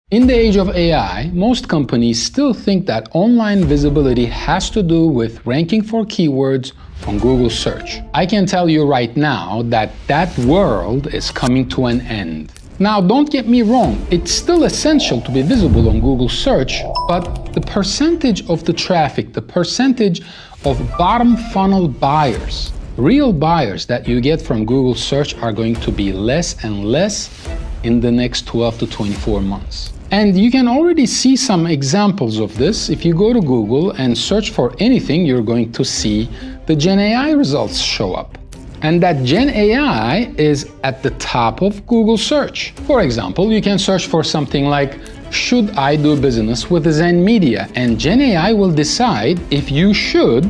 In the age of AI, most companies still think that online visibility has to do with ranking for keywords on Google search. I can tell you right now that that world is coming to an end. Now, don't get me wrong, it's still essential to be visible on Google search, but the percentage of the traffic, the percentage of bottom funnel buyers, real buyers that you get from Google search are going to be less and less in the next 12 to 24 months. And you can already see some examples of this. If you go to Google and search for anything, you're going to see the Gen AI results show up. And that Gen AI is at the top of Google search. For example, you can search for something like, should I do business with Zen Media? And Gen AI will decide if you should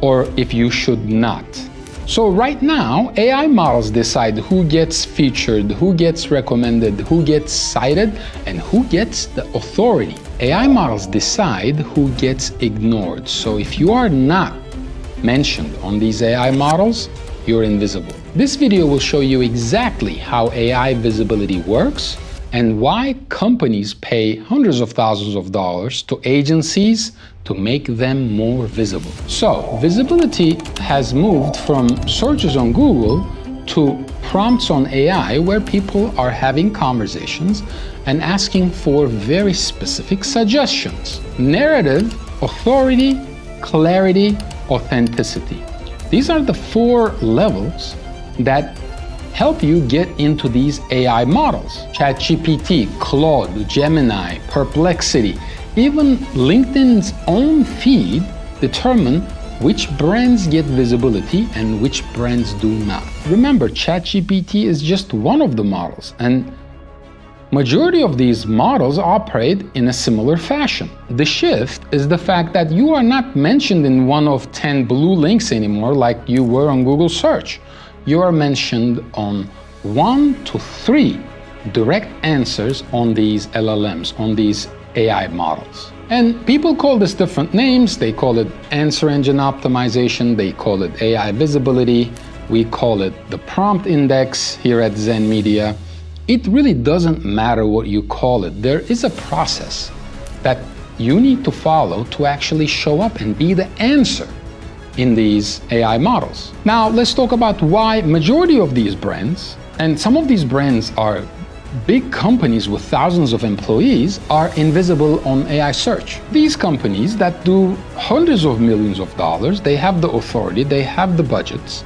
or if you should not. So right now, AI models decide who gets featured, who gets recommended, who gets cited, and who gets the authority. AI models decide who gets ignored. So if you are not mentioned on these AI models, you're invisible. This video will show you exactly how AI visibility works and why companies pay hundreds of thousands of dollars to agencies to make them more visible. So, visibility has moved from searches on Google to prompts on AI where people are having conversations and asking for very specific suggestions. Narrative, authority, clarity, authenticity. These are the 4 levels that help you get into these AI models. ChatGPT, Claude, Gemini, Perplexity, even LinkedIn's own feed determine which brands get visibility and which brands do not. Remember, ChatGPT is just one of the models, and majority of these models operate in a similar fashion. The shift is the fact that you are not mentioned in one of 10 blue links anymore like you were on Google search. You are mentioned on 1 to 3 direct answers on these LLMs, on these AI models. And people call this different names. They call it answer engine optimization. They call it AI visibility. We call it the prompt index here at Zen Media. It really doesn't matter what you call it. There is a process that you need to follow to actually show up and be the answer in these AI models. Now, let's talk about why majority of these brands, and some of these brands are big companies with thousands of employees, are invisible on AI search. These companies that do hundreds of millions of dollars, they have the authority, they have the budgets,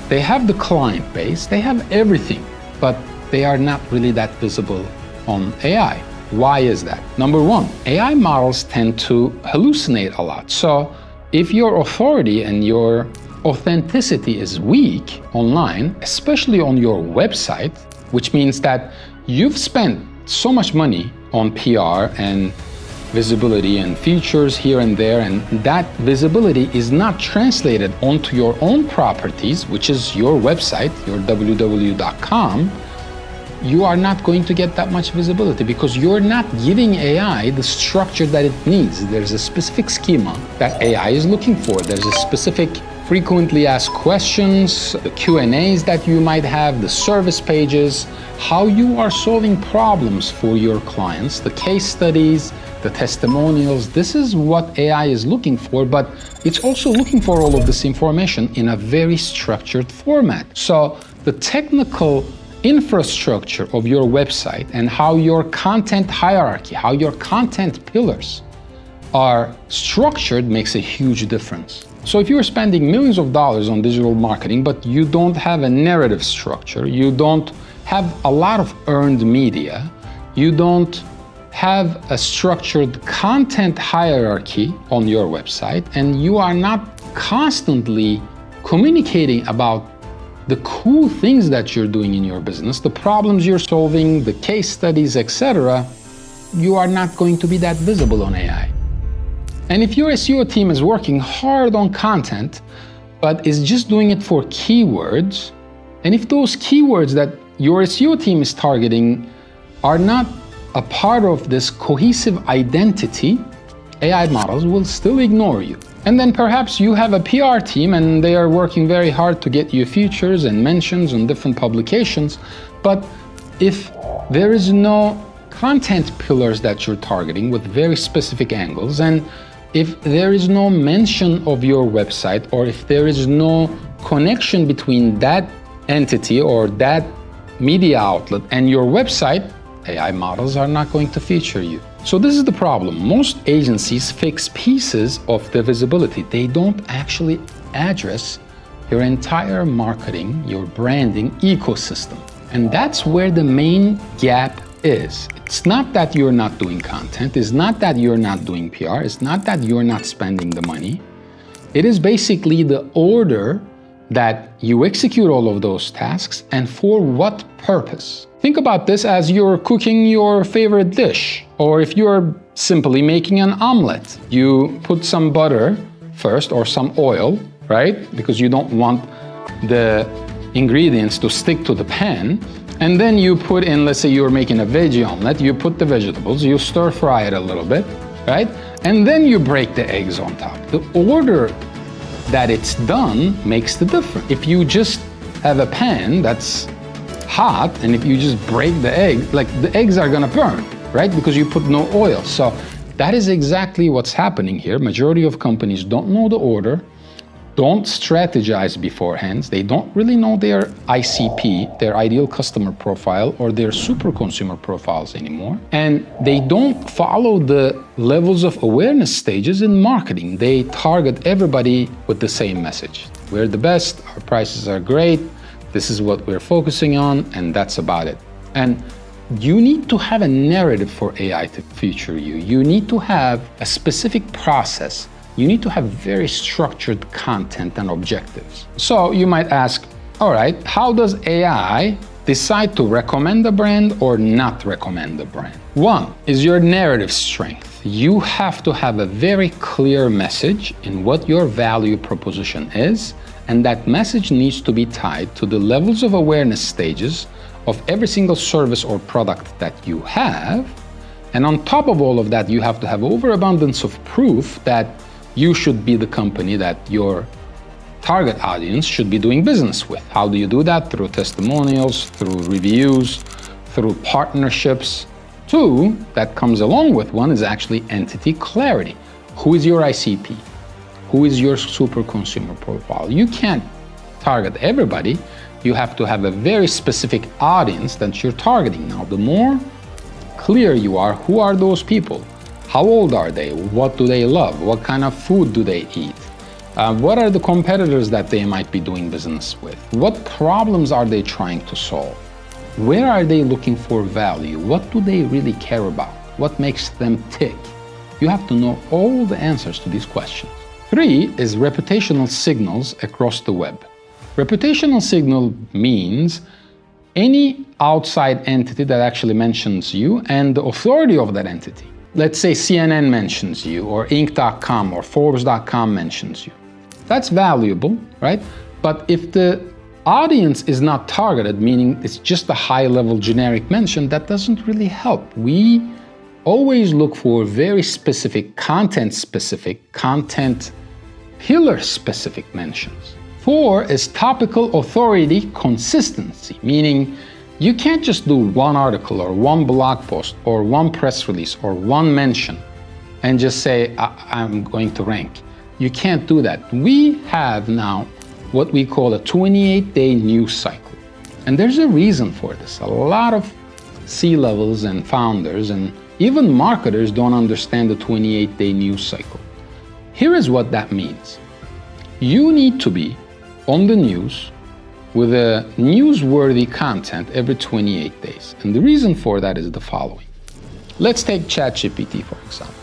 they have the client base, they have everything, but they are not really that visible on AI. Why is that? Number 1, AI models tend to hallucinate a lot. So if your authority and your authenticity is weak online, especially on your website, which means that you've spent so much money on PR and visibility and features here and there, and that visibility is not translated onto your own properties, which is your website, your www.com, you are not going to get that much visibility because you're not giving AI the structure that it needs. There's a specific schema that AI is looking for. There's a specific frequently asked questions, the Q&As that you might have, the service pages, how you are solving problems for your clients, the case studies, the testimonials. This is what AI is looking for, but it's also looking for all of this information in a very structured format. So the technical infrastructure of your website and how your content hierarchy, how your content pillars are structured makes a huge difference. So if you're spending millions of dollars on digital marketing, but you don't have a narrative structure, you don't have a lot of earned media, you don't have a structured content hierarchy on your website, and you are not constantly communicating about the cool things that you're doing in your business, the problems you're solving, the case studies, etc., you are not going to be that visible on AI. And if your SEO team is working hard on content, but is just doing it for keywords, and if those keywords that your SEO team is targeting are not a part of this cohesive identity, AI models will still ignore you. And then perhaps you have a PR team and they are working very hard to get you features and mentions on different publications. But if there is no content pillars that you're targeting with very specific angles, and if there is no mention of your website, or if there is no connection between that entity or that media outlet and your website, AI models are not going to feature you. So this is the problem. Most agencies fix pieces of the visibility. They don't actually address your entire marketing, your branding ecosystem. And that's where the main gap is. It's not that you're not doing content, it's not that you're not doing PR, it's not that you're not spending the money. It is basically the order that you execute all of those tasks and for what purpose. Think about this as you're cooking your favorite dish, or if you're simply making an omelet. You put some butter first or some oil, right? Because you don't want the ingredients to stick to the pan. And then you put in, let's say you're making a veggie omelet, you put the vegetables, you stir fry it a little bit, right? And then you break the eggs on top. The order that it's done makes the difference. If you just have a pan that's hot, and if you just break the egg, like the eggs are gonna burn, right? Because you put no oil. So that is exactly what's happening here. Majority of companies don't know the order, don't strategize beforehand. They don't really know their ICP, their ideal customer profile, or their super consumer profiles anymore. And they don't follow the levels of awareness stages in marketing. They target everybody with the same message. We're the best, our prices are great, this is what we're focusing on, and that's about it. And you need to have a narrative for AI to feature you. You need to have a specific process. You need to have very structured content and objectives. So you might ask, all right, how does AI decide to recommend a brand or not recommend a brand? One is your narrative strength. You have to have a very clear message in what your value proposition is, and that message needs to be tied to the levels of awareness stages of every single service or product that you have. And on top of all of that, you have to have overabundance of proof that you should be the company that your target audience should be doing business with. How do you do that? Through testimonials, through reviews, through partnerships. Two, that comes along with one is actually entity clarity. Who is your ICP? Who is your super consumer profile? You can't target everybody. You have to have a very specific audience that you're targeting. Now, the more clear you are, who are those people? How old are they? What do they love? What kind of food do they eat? What are the competitors that they might be doing business with? What problems are they trying to solve? Where are they looking for value? What do they really care about? What makes them tick? You have to know all the answers to these questions. Three is reputational signals across the web. Reputational signal means any outside entity that actually mentions you and the authority of that entity. Let's say CNN mentions you, or Inc.com or Forbes.com mentions you. That's valuable, right? But if the audience is not targeted, meaning it's just a high-level generic mention, that doesn't really help. We always look for very specific, content-specific, content pillar-specific mentions. Four is topical authority consistency, meaning you can't just do one article or one blog post or one press release or one mention and just say, I'm going to rank. You can't do that. We have now what we call a 28-day news cycle. And there's a reason for this. A lot of C-levels and founders and even marketers don't understand the 28-day news cycle. Here is what that means. You need to be on the news with a newsworthy content every 28 days. And the reason for that is the following. Let's take ChatGPT, for example.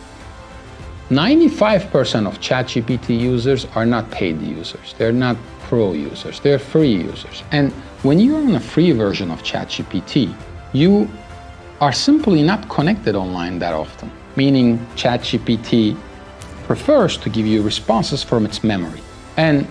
95% of ChatGPT users are not paid users. They're not pro users. They're free users. And when you're on a free version of ChatGPT, you are simply not connected online that often, meaning ChatGPT prefers to give you responses from its memory. And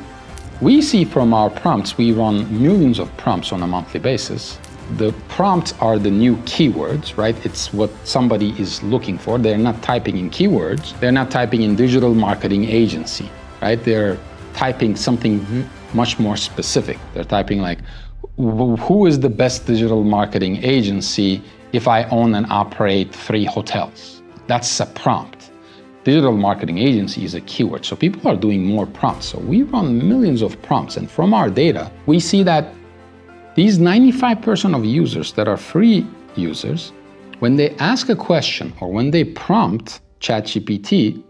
we see from our prompts, we run millions of prompts on a monthly basis. The prompts are the new keywords, right? It's what somebody is looking for. They're not typing in keywords. They're not typing in digital marketing agency, right? They're typing something much more specific. They're typing like, who is the best digital marketing agency if I own and operate 3 hotels. That's a prompt. Digital marketing agency is a keyword. So people are doing more prompts. So we run millions of prompts. And from our data, we see that these 95% of users that are free users, when they ask a question or when they prompt ChatGPT,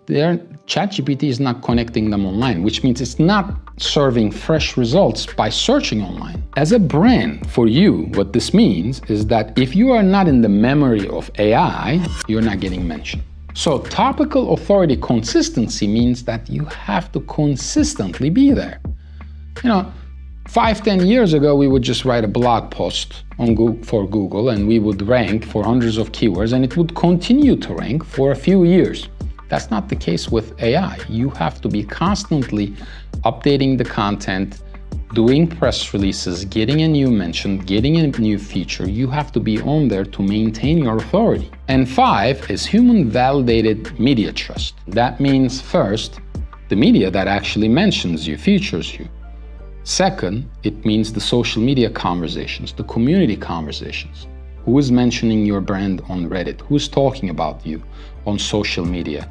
ChatGPT is not connecting them online, which means it's not serving fresh results by searching online. As a brand, for you, what this means is that if you are not in the memory of AI, you're not getting mentioned. So topical authority consistency means that you have to consistently be there. 5-10 years ago, we would just write a blog post for Google and we would rank for hundreds of keywords and it would continue to rank for a few years. That's not the case with AI. You have to be constantly updating the content, doing press releases, getting a new mention, getting a new feature. You have to be on there to maintain your authority. And 5 is human validated media trust. That means first, the media that actually mentions you, features you. Second, it means the social media conversations, the community conversations. Who is mentioning your brand on Reddit? Who is talking about you on social media?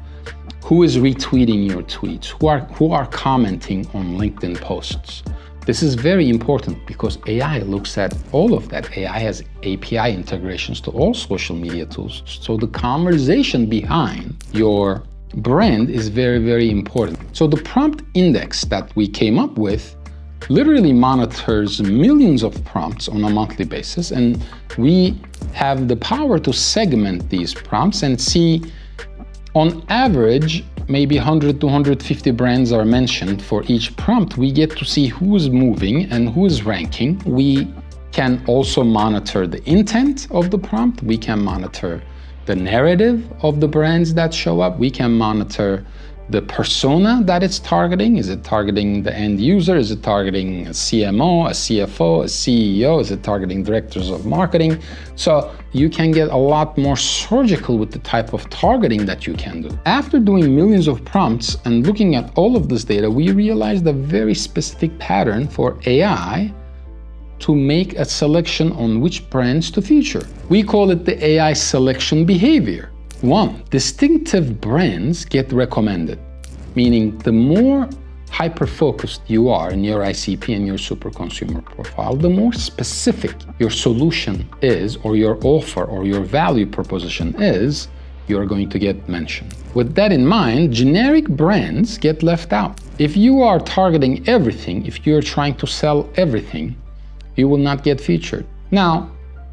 Who is retweeting your tweets? Who are commenting on LinkedIn posts? This is very important because AI looks at all of that. AI has API integrations to all social media tools. So the conversation behind your brand is very, very important. So the prompt index that we came up with literally monitors millions of prompts on a monthly basis, and we have the power to segment these prompts and see, on average, maybe 100 to 150 brands are mentioned for each prompt. We get to see who is moving and who is ranking. We can also monitor the intent of the prompt. We can monitor the narrative of the brands that show up. We can monitor the persona that it's targeting. Is it targeting the end user? Is it targeting a CMO, a CFO, a CEO? Is it targeting directors of marketing? So you can get a lot more surgical with the type of targeting that you can do. After doing millions of prompts and looking at all of this data, we realized a very specific pattern for AI to make a selection on which brands to feature. We call it the AI selection behavior. 1, distinctive brands get recommended, meaning the more hyper-focused you are in your ICP and your super consumer profile, the more specific your solution is, or your offer or your value proposition is, you're going to get mentioned. With that in mind, generic brands get left out. If you are targeting everything, if you're trying to sell everything, you will not get featured. Now,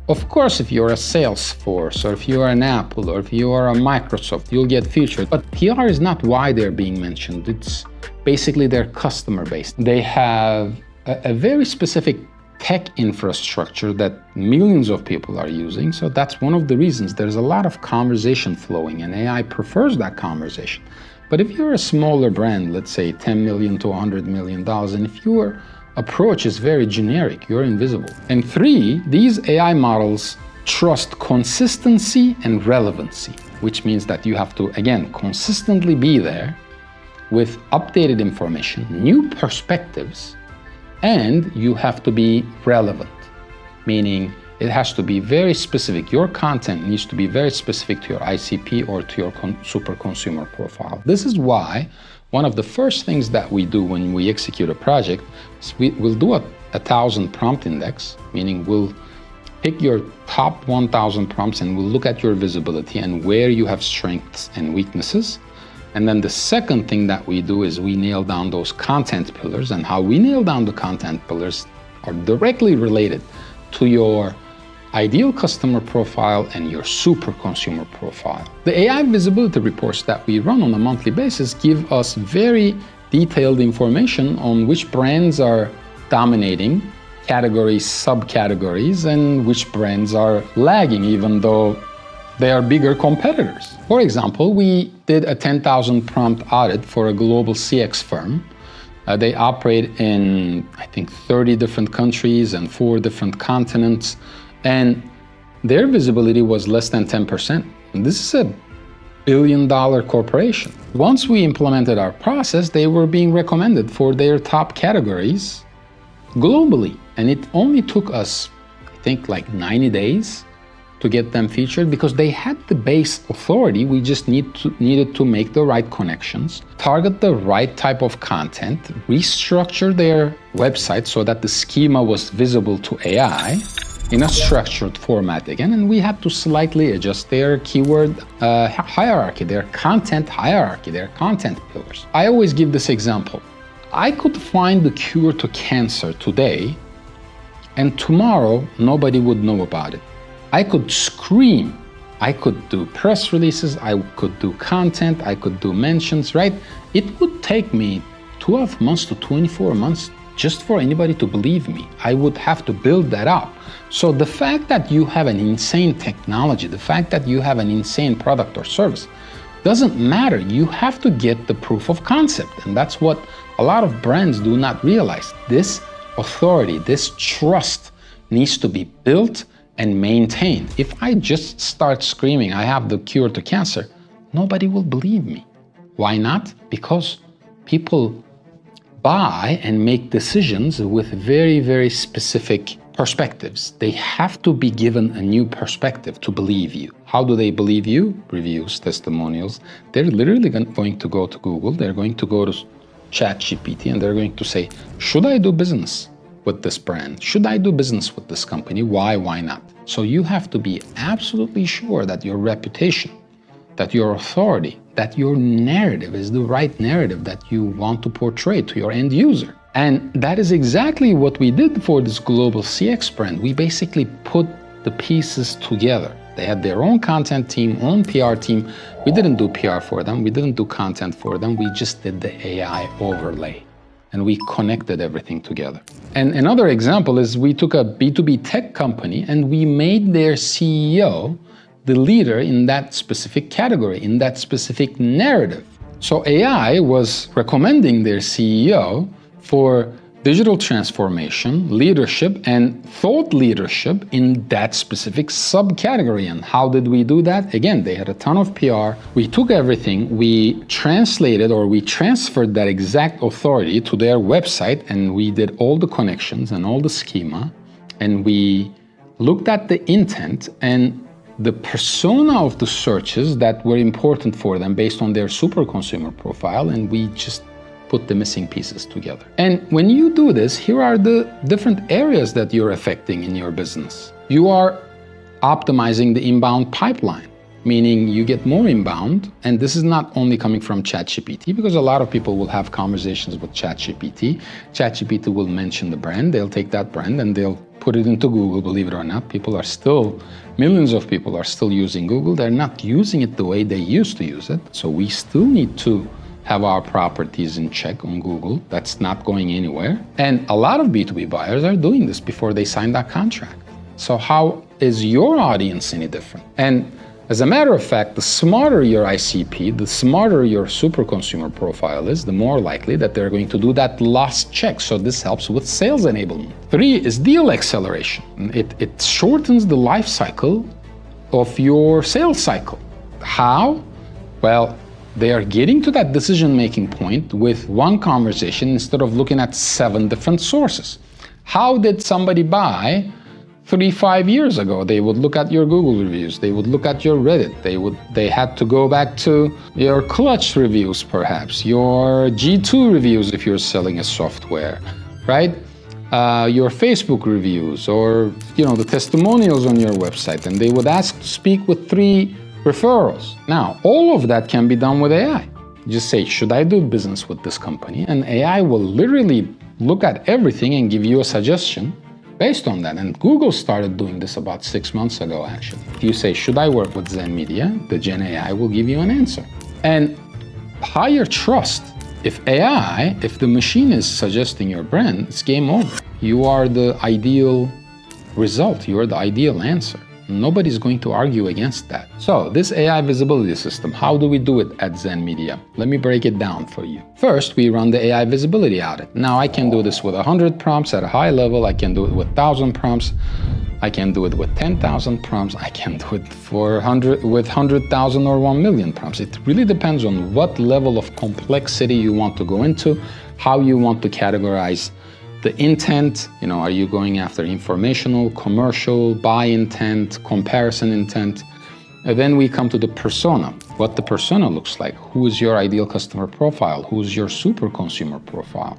of course, if you're a Salesforce, or if you are an Apple, or if you are a Microsoft, you'll get featured. But PR is not why they're being mentioned. It's basically their customer base. They have a very specific tech infrastructure that millions of people are using. So that's one of the reasons there's a lot of conversation flowing, and AI prefers that conversation. But if you're a smaller brand, let's say $10 million to $100 million, and if your approach is very generic, you're invisible. And 3, these AI models trust consistency and relevancy, which means that you have to, again, consistently be there with updated information, new perspectives, and you have to be relevant, meaning it has to be very specific. Your content needs to be very specific to your ICP or to your super consumer profile. This is why one of the first things that we do when we execute a project is we'll do a 1,000 prompt index, meaning we'll pick your top 1,000 prompts and we'll look at your visibility and where you have strengths and weaknesses. And then the second thing that we do is we nail down those content pillars, and how we nail down the content pillars are directly related to your ideal customer profile and your super consumer profile. The AI visibility reports that we run on a monthly basis give us very detailed information on which brands are dominating categories, subcategories, and which brands are lagging, even though they are bigger competitors. For example, we did a 10,000 prompt audit for a global CX firm. They operate in, I think, 30 different countries and 4 different continents. And their visibility was less than 10%. And this is a billion-dollar corporation. Once we implemented our process, they were being recommended for their top categories globally. And it only took us, I think, like 90 days to get them featured because they had the base authority. We just needed to make the right connections, target the right type of content, restructure their website so that the schema was visible to AI in a structured format again, and we had to slightly adjust their keyword hierarchy, their content hierarchy, their content pillars. I always give this example. I could find the cure to cancer today, and tomorrow nobody would know about it. I could scream, I could do press releases, I could do content, I could do mentions, right? It would take me 12 months to 24 months just for anybody to believe me. I would have to build that up. So the fact that you have an insane technology, the fact that you have an insane product or service, doesn't matter. You have to get the proof of concept. And that's what a lot of brands do not realize. This authority, this trust needs to be built and maintained. If I just start screaming, I have the cure to cancer, nobody will believe me. Why not? Because people buy and make decisions with very, very specific perspectives. They have to be given a new perspective to believe you. How do they believe you? Reviews, testimonials. They're literally going to go to Google, they're going to go to ChatGPT, and they're going to say, should I do business with this brand? Should I do business with this company? Why not? So you have to be absolutely sure that your reputation, that your authority, that your narrative is the right narrative that you want to portray to your end user. And that is exactly what we did for this global CX brand. We basically put the pieces together. They had their own content team, own PR team. We didn't do PR for them. We didn't do content for them. We just did the AI overlay. And we connected everything together. And another example is we took a B2B tech company and we made their CEO the leader in that specific category, in that specific narrative. So AI was recommending their CEO for digital transformation, leadership, and thought leadership in that specific subcategory. And how did we do that? Again, they had a ton of PR. We took everything, we translated or we transferred that exact authority to their website, and we did all the connections and all the schema, and we looked at the intent and the persona of the searches that were important for them based on their super consumer profile, and we just put the missing pieces together. And when you do this, here are the different areas that you're affecting in your business. You are optimizing the inbound pipeline, meaning you get more inbound, and this is not only coming from ChatGPT, because a lot of people will have conversations with ChatGPT. ChatGPT will mention the brand, they'll take that brand and they'll put it into Google, believe it or not. Millions of people are still using Google. They're not using it the way they used to use it. So we still need to have our properties in check on Google. That's not going anywhere. And a lot of B2B buyers are doing this before they sign that contract. So how is your audience any different? And as a matter of fact, the smarter your ICP, the smarter your super consumer profile is, the more likely that they're going to do that last check. So this helps with sales enablement. 3 is deal acceleration. It shortens the life cycle of your sales cycle. How? Well, they are getting to that decision-making point with one conversation instead of looking at 7 different sources. How did somebody buy 3-5 years ago? They would look at your Google reviews, they would look at your Reddit, they had to go back to your Clutch reviews perhaps, your G2 reviews if you're selling a software, right? Your Facebook reviews, or the testimonials on your website, and they would ask to speak with 3 referrals. Now, all of that can be done with AI. Just say, should I do business with this company? And AI will literally look at everything and give you a suggestion based on that. And Google started doing this about 6 months ago, actually. If you say, should I work with Zen Media? The Gen AI will give you an answer. And higher trust. If the machine is suggesting your brand, it's game over. You are the ideal result. You are the ideal answer. Nobody's going to argue against that. So this AI visibility system, how do we do it at Zen Media? Let me break it down for you. First, we run the AI visibility audit. Now I can do this with 100 prompts at a high level. I can do it with 1,000 prompts. I can do it with 10,000 prompts. I can do it with 100,000 or 1 million prompts. It really depends on what level of complexity you want to go into, how you want to categorize the intent, are you going after informational, commercial, buy intent, comparison intent? And then we come to the persona, what the persona looks like. Who is your ideal customer profile? Who's your super consumer profile?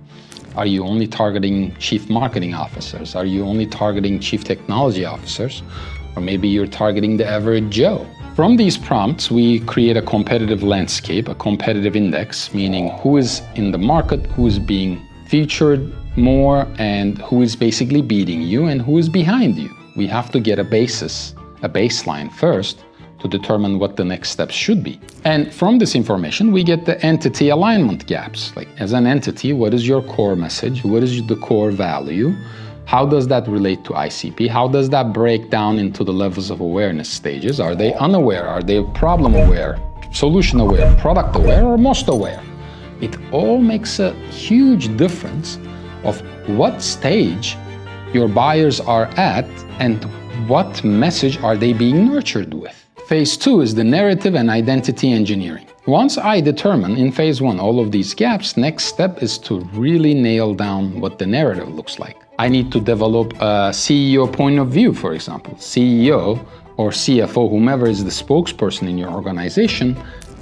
Are you only targeting chief marketing officers? Are you only targeting chief technology officers? Or maybe you're targeting the average Joe. From these prompts, we create a competitive landscape, a competitive index, meaning who is in the market, who is being featured more, and who is basically beating you and who is behind you. We have to get a baseline first to determine what the next steps should be. And from this information, we get the entity alignment gaps. Like as an entity, what is your core message? What is the core value? How does that relate to ICP? How does that break down into the levels of awareness stages? Are they unaware? Are they problem aware, solution aware, product aware, or most aware? It all makes a huge difference of what stage your buyers are at and what message are they being nurtured with. Phase 2 is the narrative and identity engineering. Once I determine in phase 1 all of these gaps, next step is to really nail down what the narrative looks like. I need to develop a CEO point of view, for example. CEO or CFO, whomever is the spokesperson in your organization,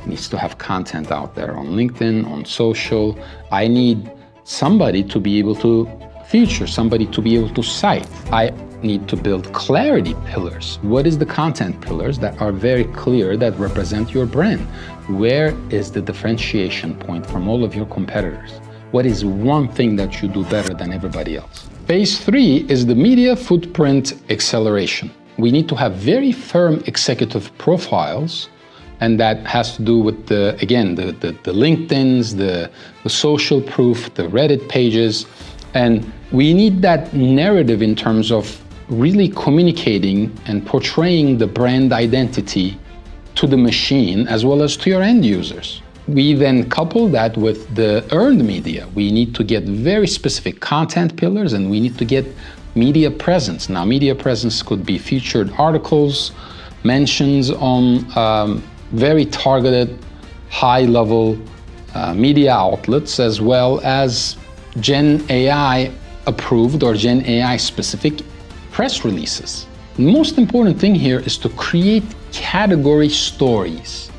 needs to have content out there on LinkedIn, on social. I need somebody to be able to feature, somebody to be able to cite. I need to build clarity pillars. What is the content pillars that are very clear, that represent your brand? Where is the differentiation point from all of your competitors? What is one thing that you do better than everybody else? Phase 3 is the media footprint acceleration. We need to have very firm executive profiles, and that has to do with the LinkedIns, the social proof, the Reddit pages. And we need that narrative in terms of really communicating and portraying the brand identity to the machine as well as to your end users. We then couple that with the earned media. We need to get very specific content pillars, and we need to get media presence. Now, media presence could be featured articles, mentions on very targeted, high-level media outlets, as well as Gen AI approved or Gen AI specific press releases. The most important thing here is to create category stories.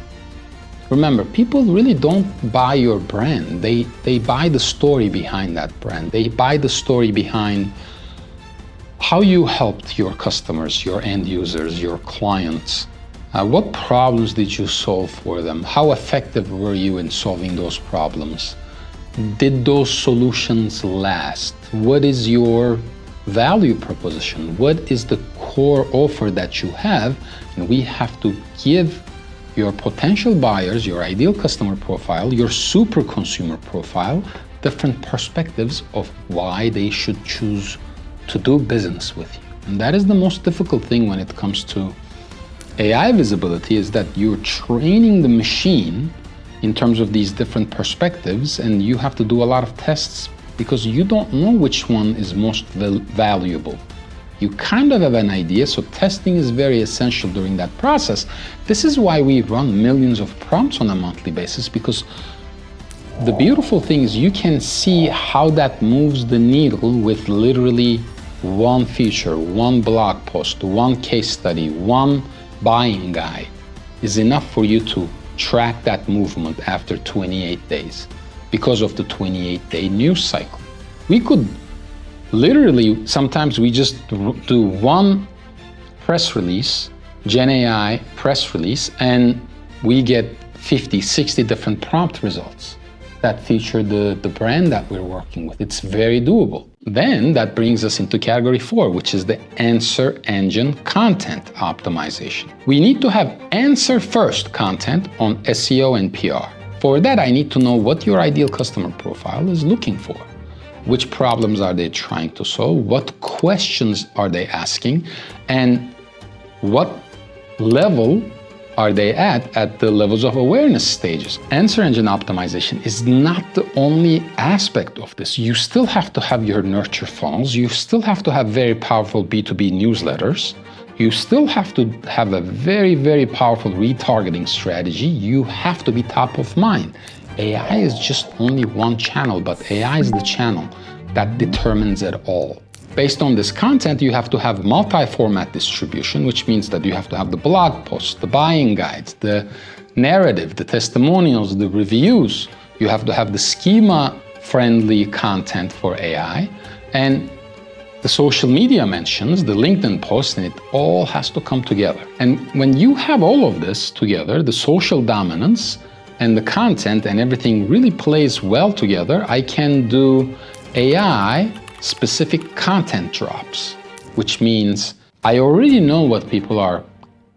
Remember, people really don't buy your brand. They buy the story behind that brand. They buy the story behind how you helped your customers, your end users, your clients. What problems did you solve for them? How effective were you in solving those problems? Did those solutions last? What is your value proposition? What is the core offer that you have? And we have to give your potential buyers, your ideal customer profile, your super consumer profile, different perspectives of why they should choose to do business with you. And that is the most difficult thing when it comes to AI visibility, is that you're training the machine in terms of these different perspectives, and you have to do a lot of tests because you don't know which one is most valuable. You kind of have an idea, so testing is very essential during that process. This is why we run millions of prompts on a monthly basis, because the beautiful thing is you can see how that moves the needle with literally one feature, one blog post, one case study, one buying guide is enough for you to track that movement after 28 days because of the 28-day news cycle. We could literally, sometimes we just do one press release, Gen AI press release, and we get 50, 60 different prompt results that feature the brand that we're working with. It's very doable. Then that brings us into category 4, which is the answer engine content optimization. We need to have answer first content on SEO and PR. For that, I need to know what your ideal customer profile is looking for. Which problems are they trying to solve? What questions are they asking? And what level are they at the levels of awareness stages? Answer engine optimization is not the only aspect of this. You still have to have your nurture funnels. You still have to have very powerful B2B newsletters. You still have to have a very, very powerful retargeting strategy. You have to be top of mind. AI is just only one channel, but AI is the channel. that determines it all. Based on this content, you have to have multi-format distribution, which means that you have to have the blog posts, the buying guides, the narrative, the testimonials, the reviews. You have to have the schema-friendly content for AI, and the social media mentions, the LinkedIn posts, and it all has to come together. And when you have all of this together, the social dominance and the content and everything really plays well together, I can do AI specific content drops, which means I already know what people are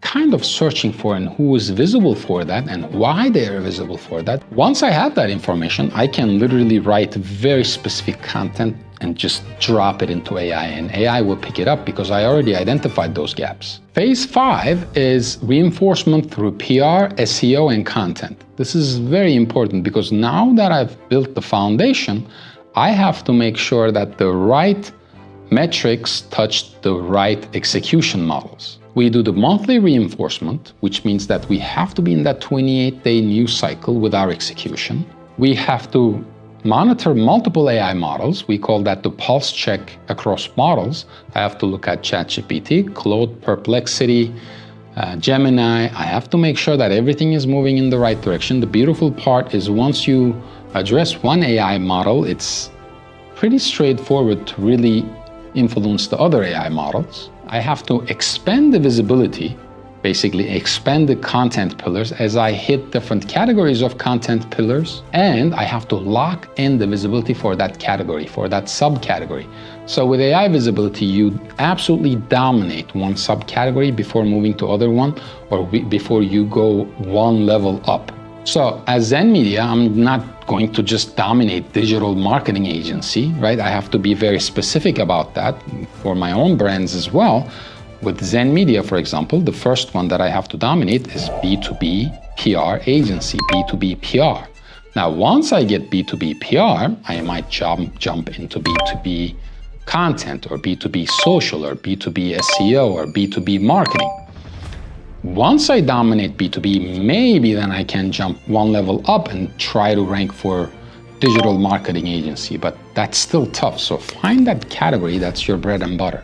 kind of searching for and who is visible for that and why they are visible for that. Once I have that information, I can literally write very specific content and just drop it into AI, and AI will pick it up because I already identified those gaps. Phase 5 is reinforcement through PR, SEO, and content. This is very important because now that I've built the foundation, I have to make sure that the right metrics touch the right execution models. We do the monthly reinforcement, which means that we have to be in that 28-day news cycle with our execution. We have to monitor multiple AI models. We call that the pulse check across models. I have to look at ChatGPT, Claude, Perplexity, Gemini. I have to make sure that everything is moving in the right direction. The beautiful part is once you address one AI model, it's pretty straightforward to really influence the other AI models. I have to expand the visibility, basically expand the content pillars as I hit different categories of content pillars, and I have to lock in the visibility for that category, for that subcategory. So with AI visibility, you absolutely dominate one subcategory before moving to other one, or before you go one level up. So as Zen Media, I'm not going to just dominate digital marketing agency, right? I have to be very specific about that for my own brands as well. With Zen Media, for example, the first one that I have to dominate is B2B PR agency, B2B PR. Now, once I get B2B PR, I might jump into B2B content or B2B social or B2B SEO or B2B marketing. Once I dominate B2B, maybe then I can jump one level up and try to rank for digital marketing agency, but that's still tough. So find that category that's your bread and butter.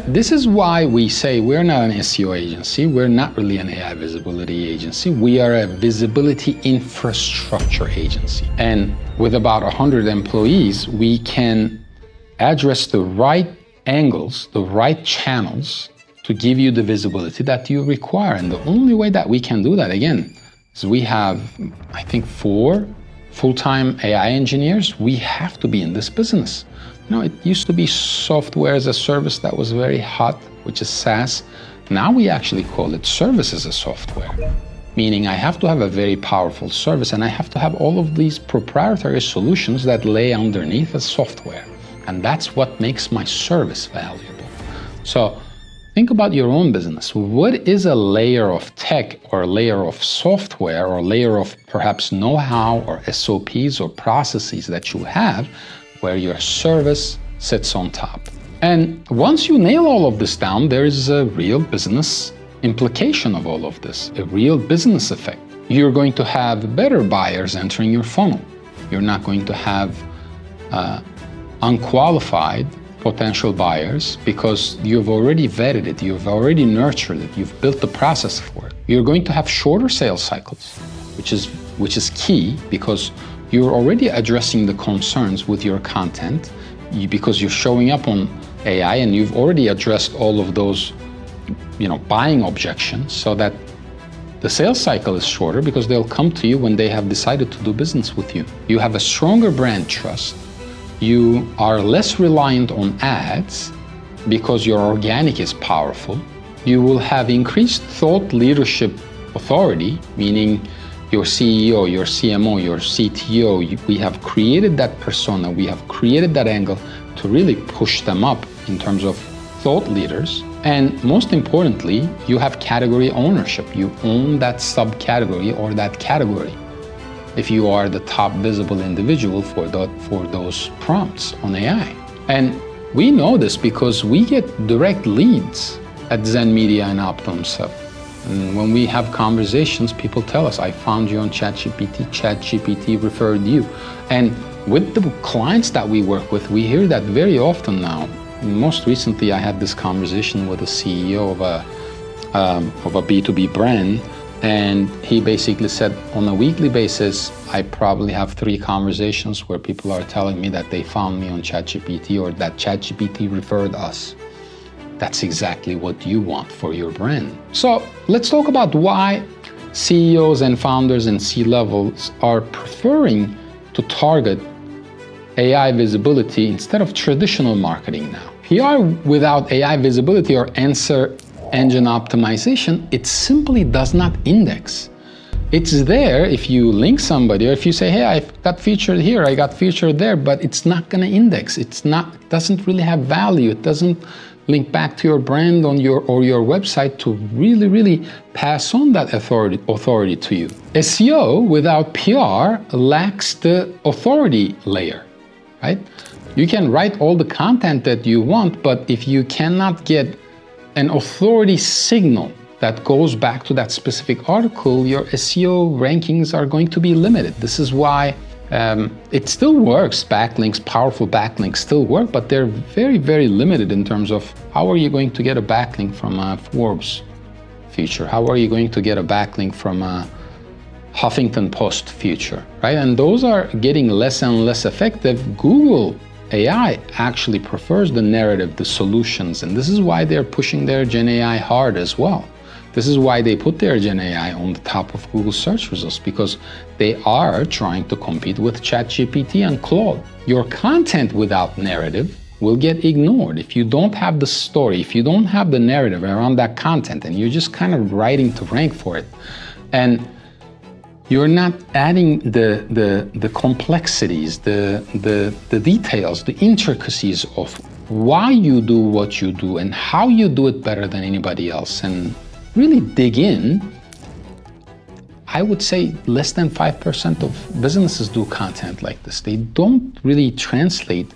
This is why we say we're not an SEO agency, we're not really an AI visibility agency, we are a visibility infrastructure agency. And with about 100 employees, we can address the right angles, the right channels, to give you the visibility that you require. And the only way that we can do that, again, is we have, I think, 4 full-time AI engineers. We have to be in this business. You know, it used to be software as a service that was very hot, which is SaaS. Now we actually call it service as a software, meaning I have to have a very powerful service and I have to have all of these proprietary solutions that lay underneath a software. And that's what makes my service valuable. So think about your own business. What is a layer of tech or a layer of software or a layer of perhaps know-how or SOPs or processes that you have where your service sits on top? And once you nail all of this down, there is a real business implication of all of this, a real business effect. You're going to have better buyers entering your funnel. You're not going to have unqualified potential buyers because you've already vetted it, you've already nurtured it, you've built the process for it. You're going to have shorter sales cycles, which is key because you're already addressing the concerns with your content because you're showing up on AI and you've already addressed all of those, buying objections, so that the sales cycle is shorter because they'll come to you when they have decided to do business with you. You have a stronger brand trust. You are less reliant on ads because your organic is powerful. You will have increased thought leadership authority, meaning your CEO, your CMO, your CTO, we have created that persona, we have created that angle to really push them up in terms of thought leaders. And most importantly, you have category ownership. You own that subcategory or that category if you are the top visible individual for those prompts on AI. And we know this because we get direct leads at Zen Media and OptimumSub. And when we have conversations, people tell us, I found you on ChatGPT, ChatGPT referred you. And with the clients that we work with, we hear that very often now. Most recently, I had this conversation with a CEO of a B2B brand, and he basically said, on a weekly basis, I probably have 3 conversations where people are telling me that they found me on ChatGPT or that ChatGPT referred us. That's exactly what you want for your brand. So let's talk about why CEOs and founders and C-levels are preferring to target AI visibility instead of traditional marketing now. PR without AI visibility or answer engine optimization, it simply does not index. It's there if you link somebody or if you say, hey, I got featured here, I got featured there, but it's not gonna index. It doesn't really have value. It doesn't link back to your brand on your website to really pass on that authority to you. SEO without PR lacks the authority layer, right? You can write all the content that you want, but if you cannot get an authority signal that goes back to that specific article, your SEO rankings are going to be limited. This is why it still works. Backlinks, powerful backlinks still work, but they're very limited in terms of how are you going to get a backlink from a Forbes feature? How are you going to get a backlink from a Huffington Post feature, right? And those are getting less and less effective. Google AI actually prefers the narrative, the solutions, and this is why they're pushing their Gen AI hard as well. This is why they put their Gen AI on the top of Google search results, because they are trying to compete with ChatGPT and Claude. Your content without narrative will get ignored. If you don't have the story, if you don't have the narrative around that content, and you're just kind of writing to rank for it, and you're not adding the complexities, the details, the intricacies of why you do what you do and how you do it better than anybody else, and really dig in. I would say less than 5% of businesses do content like this. They don't really translate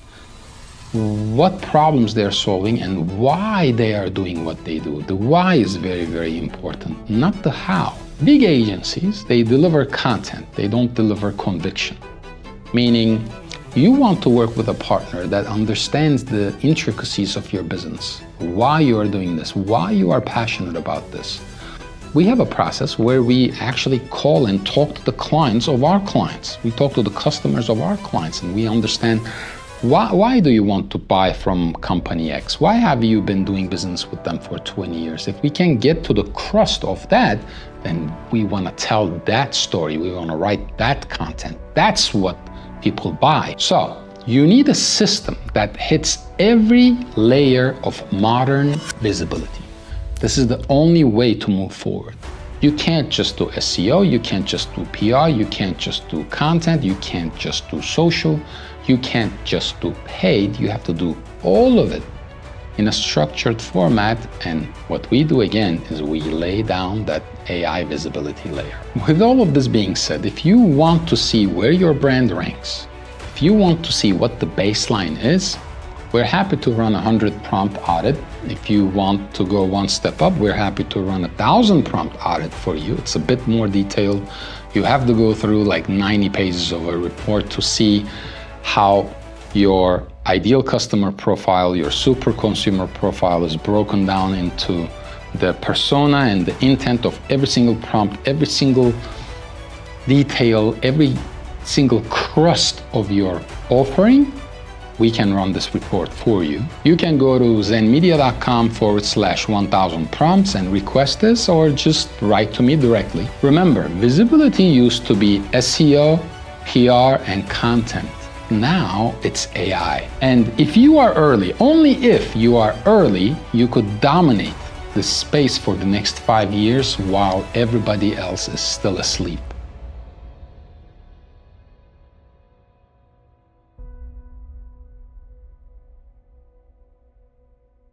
what problems they're solving and why they are doing what they do. The why is very important, not the how. Big agencies, they deliver content, they don't deliver conviction. Meaning, you want to work with a partner that understands the intricacies of your business, why you are doing this, why you are passionate about this. We have a process where we actually call and talk to the clients of our clients. We talk to the customers of our clients, and we understand why do you want to buy from company X? Why have you been doing business with them for 20 years? If we can get to the crust of that, then we want to tell that story. We want to write that content. That's what people buy. So you need a system that hits every layer of modern visibility. This is the only way to move forward. You can't just do SEO, you can't just do PR, you can't just do content, you can't just do social, you can't just do paid, you have to do all of it in a structured format. And what we do again is we lay down that AI visibility layer. With all of this being said, if you want to see where your brand ranks, if you want to see what the baseline is, we're happy to run 100 prompt audit. If you want to go one step up, we're happy to run 1,000 prompt audit for you. It's a bit more detailed. You have to go through like 90 pages of a report to see how your ideal customer profile, your super consumer profile is broken down into the persona and the intent of every single prompt, every single detail, every single crust of your offering. We can run this report for you. You can go to zenmedia.com/1000 prompts and request this, or just write to me directly. Remember, visibility used to be SEO, PR, and content. Now it's AI. And if you are early, only if you are early, you could dominate this space for the next 5 years while everybody else is still asleep.